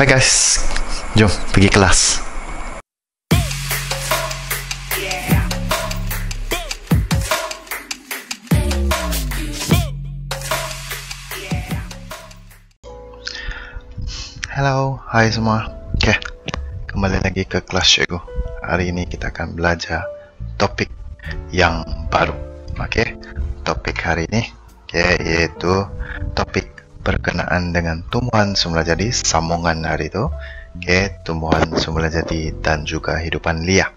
Hai guys, jom pergi kelas. Hello, hai semua. Okay, kembali lagi ke kelas cikgu. Hari ini kita akan belajar topik yang baru. Okay, topik hari ini iaitu topik berkenaan dengan tumbuhan semula jadi, sambungan hari itu. Tumbuhan semula jadi dan juga hidupan liar.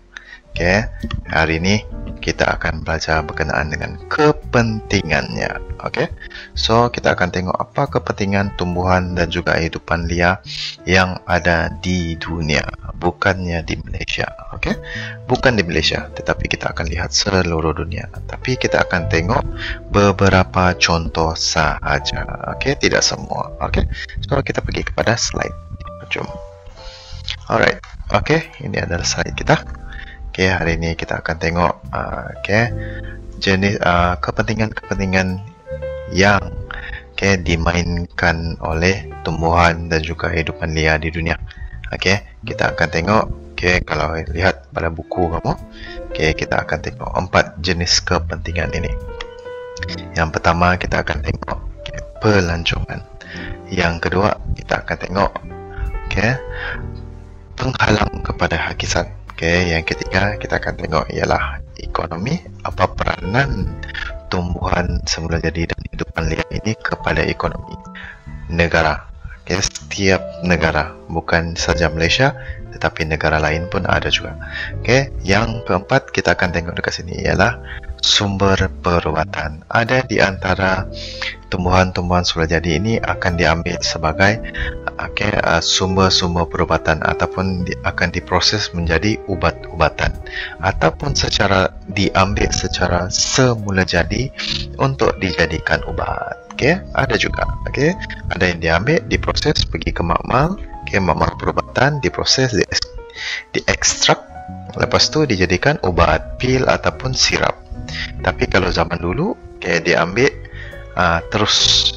Hari ini kita akan belajar berkenaan dengan kepentingannya. So kita akan tengok apa kepentingan tumbuhan dan juga hidupan liar yang ada di dunia, bukannya di Malaysia. Bukan di Malaysia, tetapi kita akan lihat seluruh dunia. Tapi kita akan tengok beberapa contoh sahaja. Tidak semua. So kita pergi kepada slide. Jom. Alright. Ini adalah slide kita. Hari ini kita akan tengok jenis kepentingan-kepentingan yang dimainkan oleh tumbuhan dan juga hidupan liar di dunia. Kita akan tengok kalau lihat pada buku kamu, kita akan tengok 4 jenis kepentingan ini. Yang pertama kita akan tengok pelancongan. Yang kedua kita akan tengok penghalang kepada hakikat. Yang ketiga kita akan tengok ialah ekonomi, apa peranan tumbuhan semula jadi dan hidupan liar ini kepada ekonomi negara. Setiap negara, bukan saja Malaysia tetapi negara lain pun ada juga. Yang keempat kita akan tengok dekat sini ialah sumber perubatan. Ada di antara tumbuhan-tumbuhan semula jadi ini akan diambil sebagai sumber-sumber perubatan ataupun akan diproses menjadi ubat-ubatan ataupun diambil secara semula jadi untuk dijadikan ubat. Ada juga. Ada yang diambil, diproses, pergi ke makmal, makmal perubatan, diproses, diekstrak, lepas tu dijadikan ubat, pil ataupun sirap. Tapi kalau zaman dulu diambil terus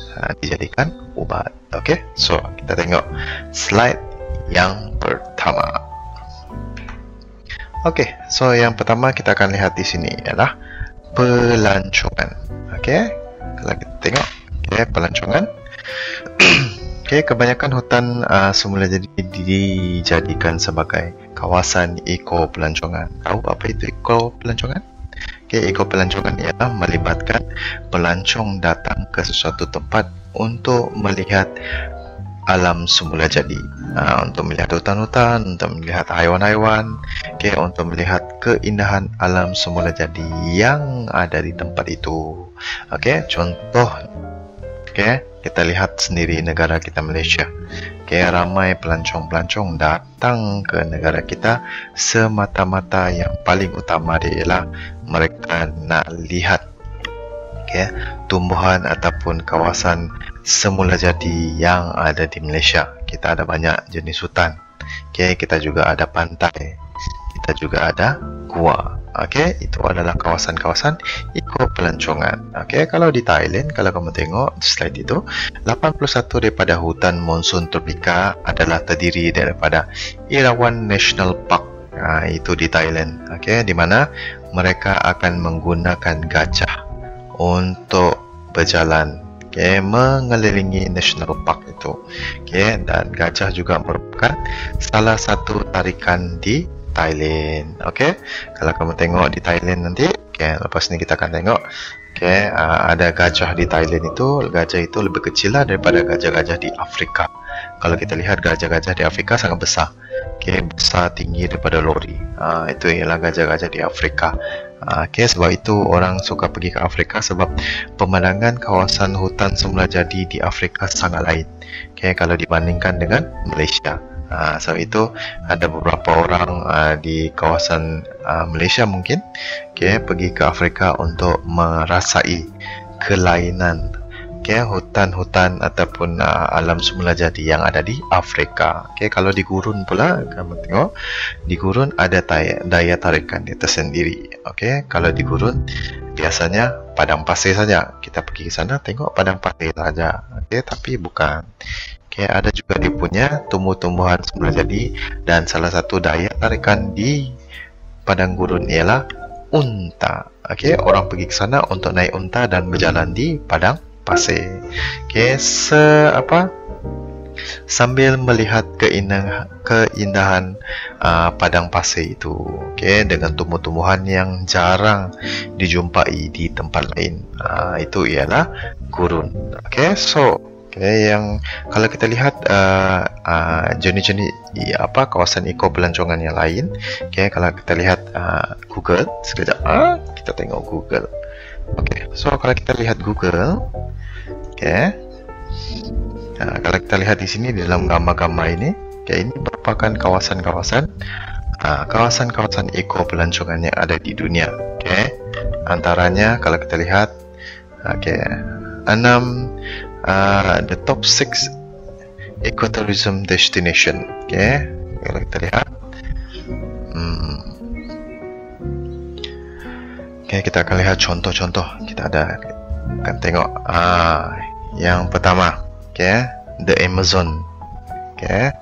dijadikan ubat. So kita tengok slide yang pertama. So yang pertama kita akan lihat di sini ialah pelancongan. Kalau kita tengok pelancongan. Kebanyakan hutan semula jadi dijadikan sebagai kawasan eko pelancongan. Tahu apa itu eko pelancongan? Eko pelancongan ialah melibatkan pelancong datang ke sesuatu tempat untuk melihat alam semula jadi, untuk melihat hutan-hutan, untuk melihat haiwan-haiwan, untuk melihat keindahan alam semula jadi yang ada di tempat itu. Contoh, kita lihat sendiri negara kita Malaysia. Ramai pelancong-pelancong datang ke negara kita semata-mata yang paling utama dia ialah mereka nak lihat tumbuhan ataupun kawasan semula jadi yang ada di Malaysia. Kita ada banyak jenis hutan. Kita juga ada pantai. Kita juga ada gua. Itu adalah kawasan-kawasan eko pelancongan. Kalau di Thailand, kalau kamu tengok slide itu, 81 daripada hutan monsun tropika adalah terdiri daripada Erawan National Park. Itu di Thailand. Di mana mereka akan menggunakan gajah untuk berjalan mengelilingi national park itu. Dan gajah juga merupakan salah satu tarikan di Thailand. Kalau kamu tengok di Thailand nanti, lepas ni kita akan tengok ada gajah di Thailand itu. Gajah itu lebih kecil lah daripada gajah-gajah di Afrika. Kalau kita lihat gajah-gajah di Afrika sangat besar. Besar, tinggi daripada lori. Itu ialah gajah-gajah di Afrika. Sebab itu orang suka pergi ke Afrika, sebab pemandangan kawasan hutan semula jadi di Afrika sangat lain kalau dibandingkan dengan Malaysia. Sebab itu ada beberapa orang di kawasan Malaysia mungkin pergi ke Afrika untuk merasai kelainan hutan-hutan ataupun alam semula jadi yang ada di Afrika. Kalau di gurun pula, kamu tengok di gurun ada daya tarikan dia tersendiri. Kalau di gurun biasanya padang pasir saja. Kita pergi ke sana tengok padang pasir saja. Tapi bukan Okay, ada juga dia punya tumbuh-tumbuhan semula jadi, dan salah satu daya tarikan di padang gurun ialah unta. Okay, orang pergi ke sana untuk naik unta dan berjalan di padang pasir. Okay, sambil melihat keindahan padang pasir itu, okay, dengan tumbuh-tumbuhan yang jarang dijumpai di tempat lain. Itu ialah gurun. Okay, so yang kalau kita lihat jenis-jenis kawasan eko pelancongan yang lain, okay, kalau kita lihat Google sekejap, kita tengok Google. Okay, so kalau kita lihat Google, okay, kalau kita lihat di sini di dalam gambar-gambar ini, okay, ini merupakan kawasan-kawasan eko pelancongan yang ada di dunia. Okay, antaranya kalau kita lihat, okay, 6 the top 6 ecotourism destination. Okay, kalau kita lihat, okay, kita akan lihat contoh-contoh. Kita akan tengok yang pertama, okay, the Amazon. Okay,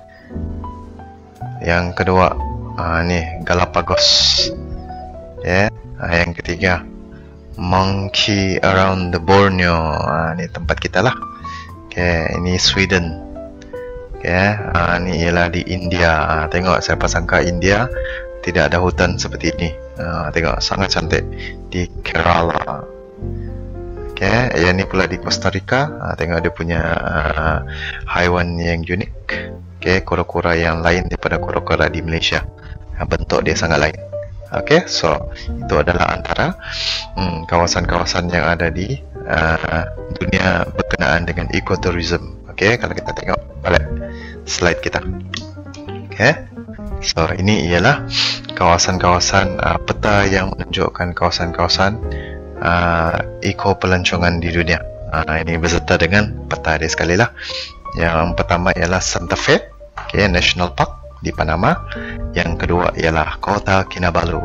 yang kedua ni Galapagos. Okay, yang ketiga Monkey Around the Borneo. Ni tempat kita lah. Okay, ini Sweden. Okay, ni ialah di India. Tengok, siapa sangka India tidak ada hutan seperti ini. Tengok, sangat cantik di Kerala. Okay, yang ni pula di Costa Rica. Tengok dia punya haiwan yang unik. Okay, kura-kura yang lain daripada kura-kura di Malaysia. Bentuk dia sangat lain. Okay, so itu adalah antara kawasan-kawasan yang ada di dunia berkenaan dengan ecotourism. Okay, kalau kita tengok balik slide kita. Okay, so ini ialah kawasan-kawasan peta yang menunjukkan kawasan-kawasan eko pelancongan di dunia. Ini beserta dengan peta dia sekali lah. Yang pertama ialah Santa Fe, okay, National Park di Panama. Yang kedua ialah Kota Kinabalu,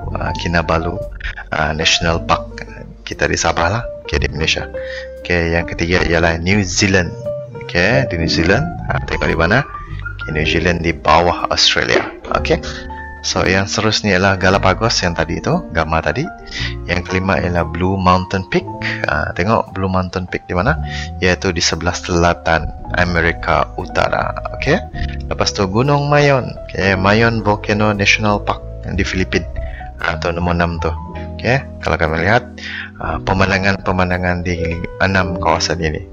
National Park, kita di Sabah lah, okay, di Malaysia. Okay, yang ketiga ialah New Zealand. Okay, di New Zealand, tengok di mana? Okay, New Zealand di bawah Australia. Okay, so yang seterusnya ialah Galapagos yang tadi itu, gambar tadi. Yang kelima ialah Blue Mountain Peak. Tengok Blue Mountain Peak di mana? Iaitu di sebelah selatan Amerika Utara. Okay, lepas tu Gunung Mayon. Okay, Mayon Volcano National Park di Filipina. Atau nombor 6 tu. Okay, kalau kami lihat pemandangan-pemandangan di 6 kawasan ini.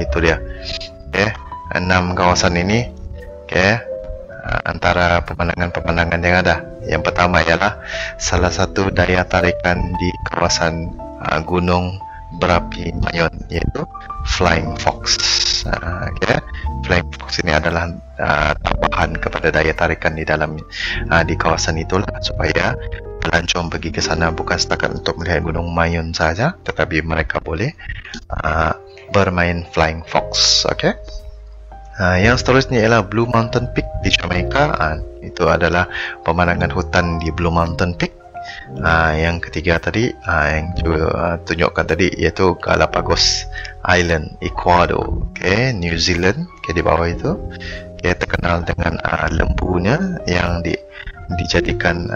Itu dia. Okay, 6 kawasan ini. Okay, antara pemandangan-pemandangan yang ada, yang pertama ialah salah satu daya tarikan di kawasan gunung berapi Mayon, iaitu Flying Fox. Okay, Flying Fox ini adalah tambahan kepada daya tarikan di dalam di kawasan itulah, supaya pelancong pergi ke sana bukan setakat untuk melihat gunung Mayon saja, tetapi mereka boleh bermain Flying Fox. Okay, yang seterusnya ialah Blue Mountain Peak di Jamaica. Itu adalah pemandangan hutan di Blue Mountain Peak. Yang ketiga tadi, yang tunjukkan tadi, iaitu Galapagos Island, Ecuador. Okay, New Zealand, okay, di bawah itu. Okay, terkenal dengan lembunya yang dijadikan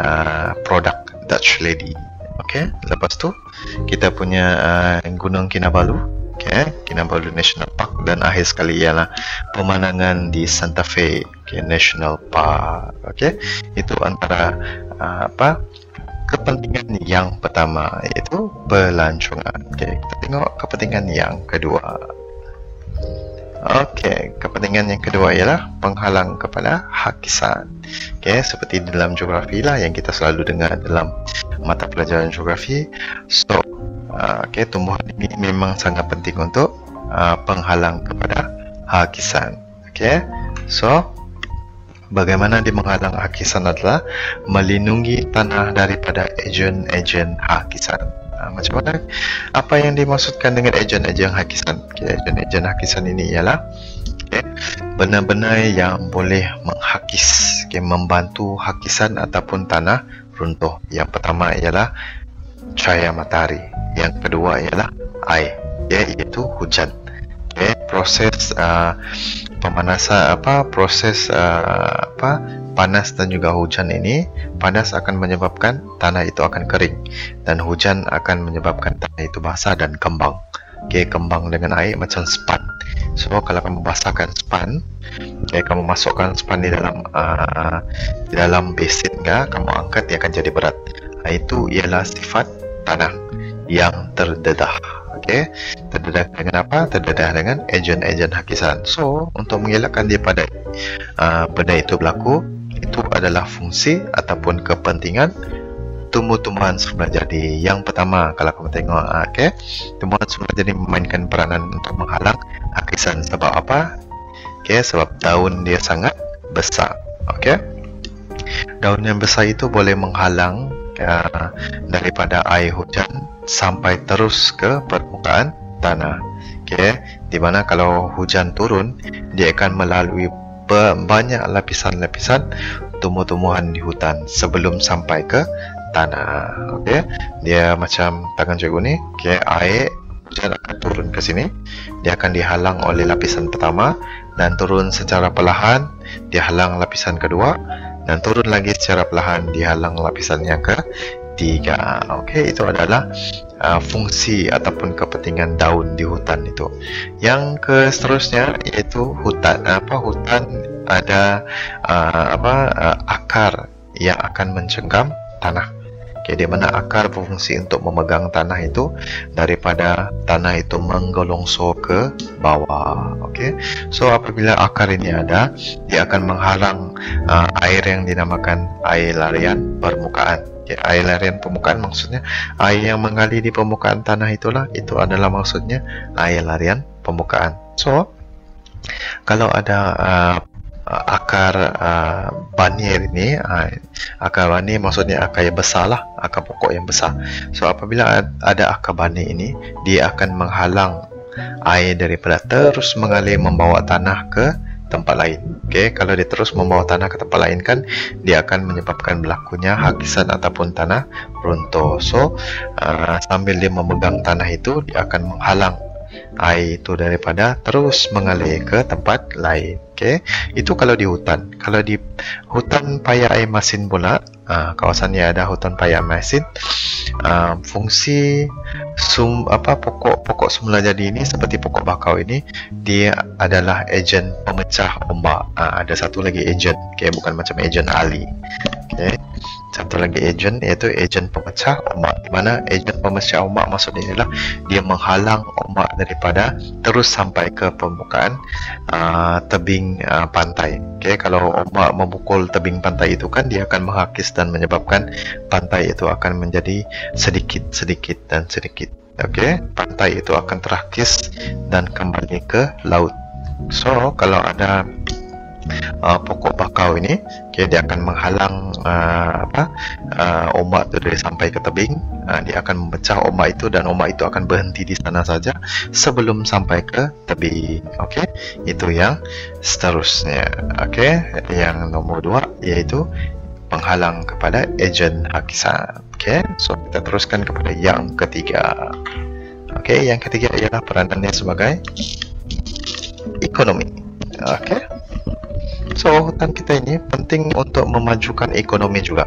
produk Dutch Lady. Okay, lepas tu kita punya Gunung Kinabalu. Okay, Kinabalu National Park, dan akhir sekali ialah pemandangan di Santa Fe, okay, National Park. Okay, itu antara kepentingan yang pertama, iaitu pelancongan. Okay, kita tengok kepentingan yang kedua. Okay, kepentingan yang kedua ialah penghalang kepada hakisan. Okay, seperti dalam geografi lah yang kita selalu dengar dalam mata pelajaran geografi. So, okay, tumbuhan ini memang sangat penting untuk penghalang kepada hakisan. Okay, so bagaimana dia menghalang hakisan adalah melindungi tanah daripada ejen-ejen hakisan. Macam mana? Apa yang dimaksudkan dengan ejen-ejen hakisan? Okay, ejen-ejen hakisan ini ialah benda-benda yang boleh menghakis, membantu hakisan ataupun tanah runtuh. Yang pertama ialah cahaya matahari. Yang kedua ialah air, iaitu hujan. Okay, proses pemanasan proses panas dan juga hujan ini. Panas akan menyebabkan tanah itu akan kering, dan hujan akan menyebabkan tanah itu basah dan kembang. Kembang dengan air macam span. So kalau kamu basahkan span, kamu masukkan span di dalam basin, kamu angkat, dia akan jadi berat. Itu ialah sifat tanah yang terdedah. Terdedah dengan apa? Terdedah dengan ejen-ejen hakisan. So untuk mengelakkan daripada benda itu berlaku, itu adalah fungsi ataupun kepentingan tumbuh-tumbuhan semula jadi. Yang pertama, kalau kamu tengok, tumbuhan semula jadi memainkan peranan untuk menghalang hakisan. Sebab apa? Sebab daun dia sangat besar. Daun yang besar itu boleh menghalang daripada air hujan sampai terus ke permukaan tanah. Di mana kalau hujan turun, dia akan melalui banyak lapisan-lapisan tumbuh-tumbuhan di hutan sebelum sampai ke tanah. Dia macam tangan cikgu ni. Air hujan akan turun ke sini, dia akan dihalang oleh lapisan pertama dan turun secara perlahan, dihalang lapisan kedua, dan turun lagi secara perlahan, dihalang lapisan yang ketiga. Itu adalah fungsi ataupun kepentingan daun di hutan itu. Yang seterusnya iaitu hutan. Hutan ada akar yang akan mencengkam tanah. Di mana akar berfungsi untuk memegang tanah itu daripada tanah itu menggelongsor ke bawah. So apabila akar ini ada, dia akan menghalang air yang dinamakan air larian permukaan. Air larian permukaan maksudnya air yang mengalir di permukaan tanah itulah, itu adalah maksudnya air larian permukaan. So kalau ada akar banir ini, akar banir maksudnya akar yang besar lah, akar pokok yang besar. So apabila ada akar banir ini, dia akan menghalang air daripada terus mengalir membawa tanah ke tempat lain. Kalau dia terus membawa tanah ke tempat lain kan, dia akan menyebabkan berlakunya hakisan ataupun tanah runtuh. So sambil dia memegang tanah itu, dia akan menghalang air itu daripada terus mengalir ke tempat lain. Itu kalau di hutan. Kalau di hutan paya air masin pula, kawasan yang ada hutan paya air masin, fungsi pokok semula jadi ini seperti pokok bakau ini, dia adalah ejen pemecah ombak. Ada satu lagi ejen, bukan macam ejen ali. Satu lagi ejen, iaitu ejen pemecah ombak. Di mana ejen pemecah ombak maksudnya adalah dia menghalang ombak daripada terus sampai ke permukaan tebing pantai. Kalau ombak memukul tebing pantai itu kan, dia akan menghakis dan menyebabkan pantai itu akan menjadi sedikit dan sedikit. Pantai itu akan terhakis dan kembali ke laut. So kalau ada pokok bakau ini, dia akan menghalang ombak itu dari sampai ke tebing. Dia akan memecah ombak itu, dan ombak itu akan berhenti di sana saja sebelum sampai ke tebing. Itu yang seterusnya. Yang nomor 2 yaitu penghalang kepada ejen hakisan. So kita teruskan kepada yang ketiga. Yang ketiga ialah peranannya sebagai ekonomi. So hutan kita ini penting untuk memajukan ekonomi juga.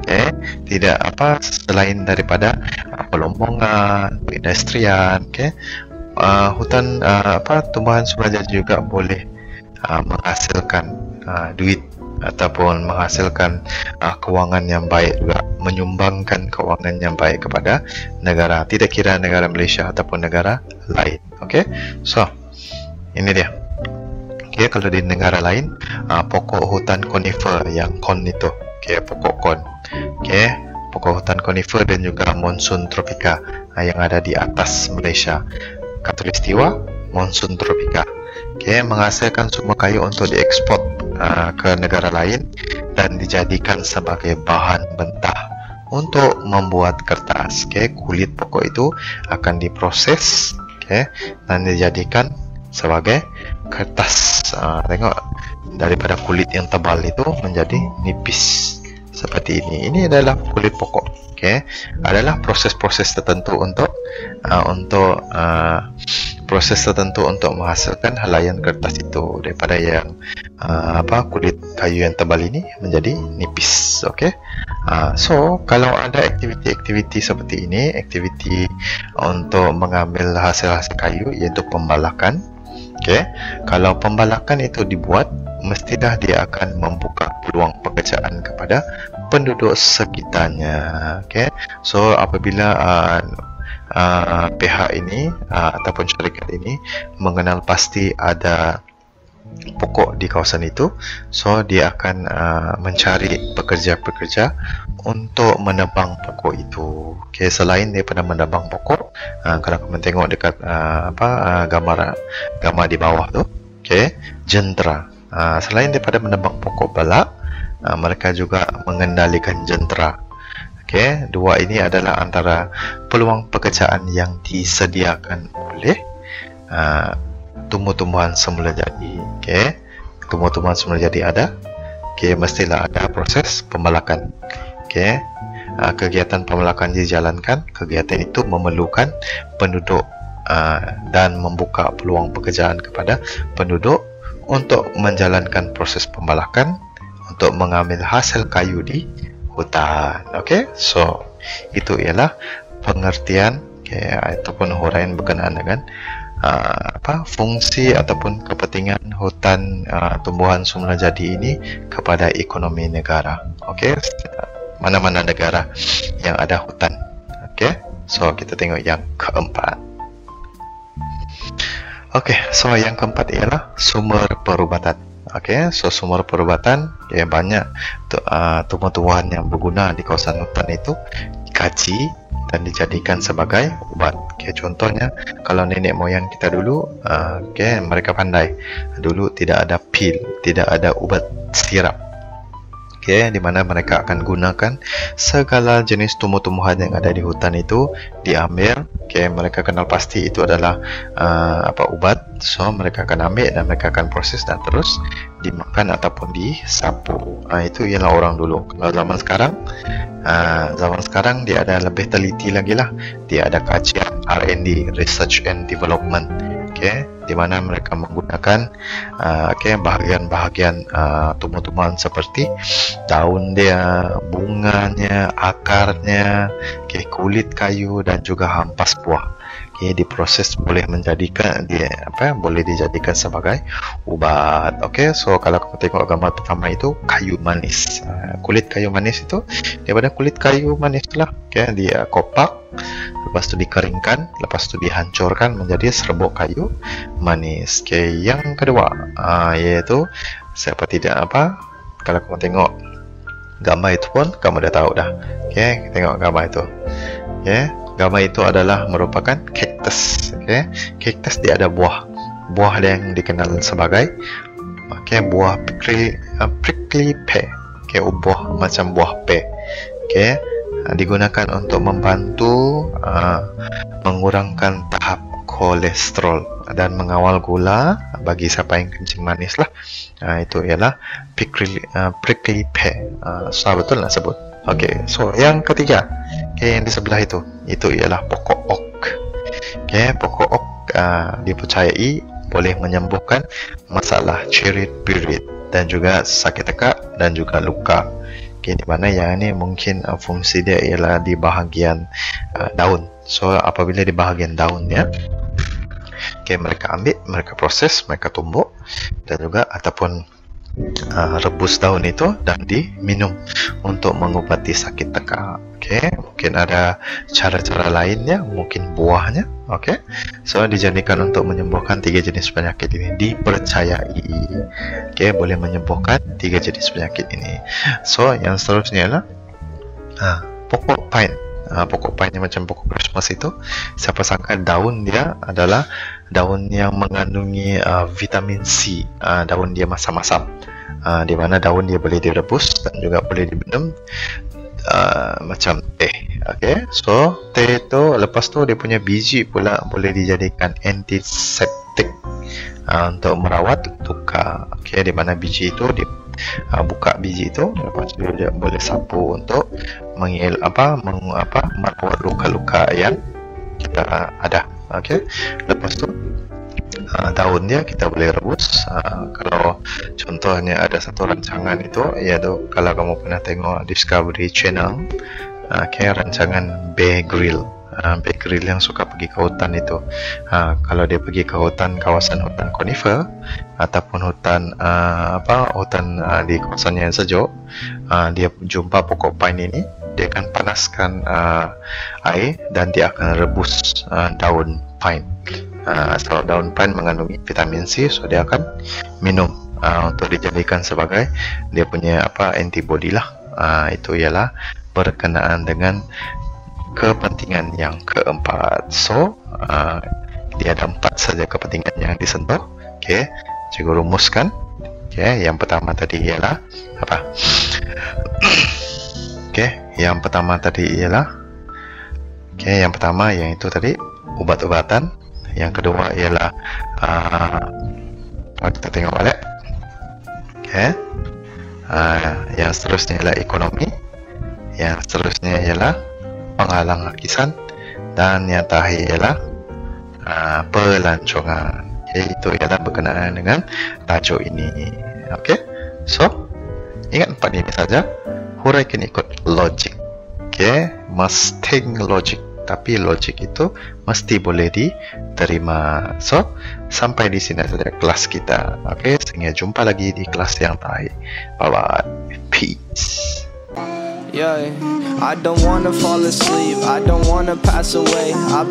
Tidak selain daripada pelombongan, industrian. Hutan tumbuhan semula jadi juga boleh menghasilkan duit ataupun menghasilkan kewangan yang baik juga, menyumbangkan kewangan yang baik kepada negara, tidak kira negara Malaysia ataupun negara lain. So ini dia. Kalau di negara lain, pokok hutan konifer yang kon itu, pokok kon, pokok hutan konifer dan juga monsun tropika yang ada di atas Malaysia, Khatulistiwa monsun tropika, menghasilkan sumber kayu untuk diekspor ke negara lain dan dijadikan sebagai bahan mentah untuk membuat kertas. Kulit pokok itu akan diproses dan dijadikan sebagai kertas. Tengok, daripada kulit yang tebal itu menjadi nipis seperti ini. Ini adalah kulit pokok. Adalah proses-proses tertentu untuk proses tertentu untuk menghasilkan helaian kertas itu daripada yang kulit kayu yang tebal ini menjadi nipis. Okey. So kalau ada aktiviti-aktiviti seperti ini, aktiviti untuk mengambil hasil-hasil kayu, iaitu pembalakan. Okey. Kalau pembalakan itu dibuat, mestilah dia akan membuka peluang pekerjaan kepada penduduk sekitarnya. Okey. So apabila pihak ini ataupun syarikat ini mengenal pasti ada pokok di kawasan itu, so dia akan mencari pekerja-pekerja untuk menebang pokok itu. Okay, selain daripada menebang pokok, kalau kamu tengok dekat gambar di bawah tu, okay, jentera. Selain daripada menebang pokok balak, mereka juga mengendalikan jentera. Okay, dua ini adalah antara peluang pekerjaan yang disediakan oleh tumbuh-tumbuhan semula jadi. Okay, tumbuh-tumbuhan semula jadi ada. Okay, mestilah ada proses pembalakan. Okay, kegiatan pembalakan dijalankan. Kegiatan itu memerlukan penduduk dan membuka peluang pekerjaan kepada penduduk untuk menjalankan proses pembalakan untuk mengambil hasil kayu di hutan. Okey, so itu ialah pengertian ataupun huraian berkenaan dengan fungsi ataupun kepentingan hutan tumbuhan semula jadi ini kepada ekonomi negara. Okey, mana-mana negara yang ada hutan. Okey, so kita tengok yang keempat. Okey, so yang keempat ialah sumber perubatan. Okey, so sumber perubatan, banyak tumbuh-tumbuhan yang berguna di kawasan hutan itu dikaji dan dijadikan sebagai ubat. Okey, contohnya kalau nenek moyang kita dulu, mereka pandai. Dulu tidak ada pil, tidak ada ubat sirap. Okey, di mana mereka akan gunakan segala jenis tumbuh-tumbuhan yang ada di hutan itu diambil. Okey, mereka kenal pasti itu adalah ubat. So mereka akan ambil dan mereka akan proses dan terus dimakan ataupun disapu. Itu ialah orang dulu. Kalau zaman sekarang dia ada lebih teliti lagi lah. Dia ada kajian R&D, Research and Development. Okay, di mana mereka menggunakan bahagian-bahagian tumbuh-tumbuhan seperti daun dia, bunganya, akarnya, kulit kayu dan juga hampas buah. Diproses boleh menjadikan boleh dijadikan sebagai ubat. Okey, so kalau kamu tengok gambar pertama itu kayu manis. Kulit kayu manis itu daripada kulit kayu manis lah. Okey, dia kopak, lepas tu dikeringkan, lepas tu dihancurkan menjadi serbuk kayu manis. Okey, yang kedua iaitu kalau kamu tengok gambar itu pun kamu dah tahu dah. Okey, tengok gambar itu. Okey, gambar itu adalah merupakan cactus. Okay, cactus dia ada buah yang dikenal sebagai buah prickly pear. Okay, buah macam buah pear. Okay, digunakan untuk membantu mengurangkan tahap kolesterol dan mengawal gula bagi siapa yang kencing manis lah. Itu ialah prickly pear. Betul nak sebut. Okey, so yang ketiga, yang di sebelah itu ialah pokok oak. Pokok oak dipercayai boleh menyembuhkan masalah cirit-pirit dan juga sakit tekak dan juga luka. Di mana yang ini mungkin fungsi dia ialah di bahagian daun. So apabila di bahagian daunnya, mereka ambil, mereka proses, mereka tumbuk dan juga ataupun rebus daun itu dan diminum untuk mengubati sakit tekak. Mungkin ada cara-cara lainnya, mungkin buahnya. So dijadikan untuk menyembuhkan 3 jenis penyakit ini, dipercayai. Boleh menyembuhkan 3 jenis penyakit ini. So yang seterusnya adalah pokok pine. Pokok pine yang macam pokok Christmas itu, siapa sangka daun dia adalah daun yang mengandungi vitamin C. Daun dia masam-masam, di mana daun dia boleh direbus dan juga boleh diminum macam teh. So teh itu lepas tu dia punya biji pula boleh dijadikan antiseptik untuk merawat luka. Di mana biji itu buka biji itu, lepas tu dia boleh sapu untuk merawat luka-luka yang kita ada. Lepas tu daun dia kita boleh rebus. Kalau contohnya ada satu rancangan itu, iaitu kalau kamu pernah tengok Discovery Channel, rancangan Bear Grylls. Bear Grylls yang suka pergi ke hutan itu, kalau dia pergi ke hutan, kawasan hutan conifer ataupun hutan hutan di kawasan yang sejuk, dia jumpa pokok pine ini, dia akan panaskan air dan dia akan rebus daun pine. So daun pine mengandungi vitamin C, so dia akan minum untuk dijadikan sebagai dia punya antibody lah. Itu ialah berkenaan dengan kepentingan yang keempat. So dia ada 4 saja kepentingan yang disentuh. Okey, cikgu rumuskan. Okey, yang pertama tadi ialah apa? Okey, yang pertama tadi ialah yang pertama yang itu tadi ubat-ubatan. Yang kedua ialah kita tengok balik. Okey. Yang seterusnya ialah ekonomi. Yang seterusnya ialah penghalang lakisan, dan yang terakhir ialah pelancongan. Itu ialah berkenaan dengan tajuk ini. Okey, so ingat 4 ini saja. Huraikan ikut logik. Okey, must think logic, tapi logik itu mesti boleh diterima. So sampai di sini saja kelas kita. Okey, sehingga jumpa lagi di kelas yang terakhir. Bye bye, peace. Yeah, I don't wanna fall asleep, I don't wanna pass away.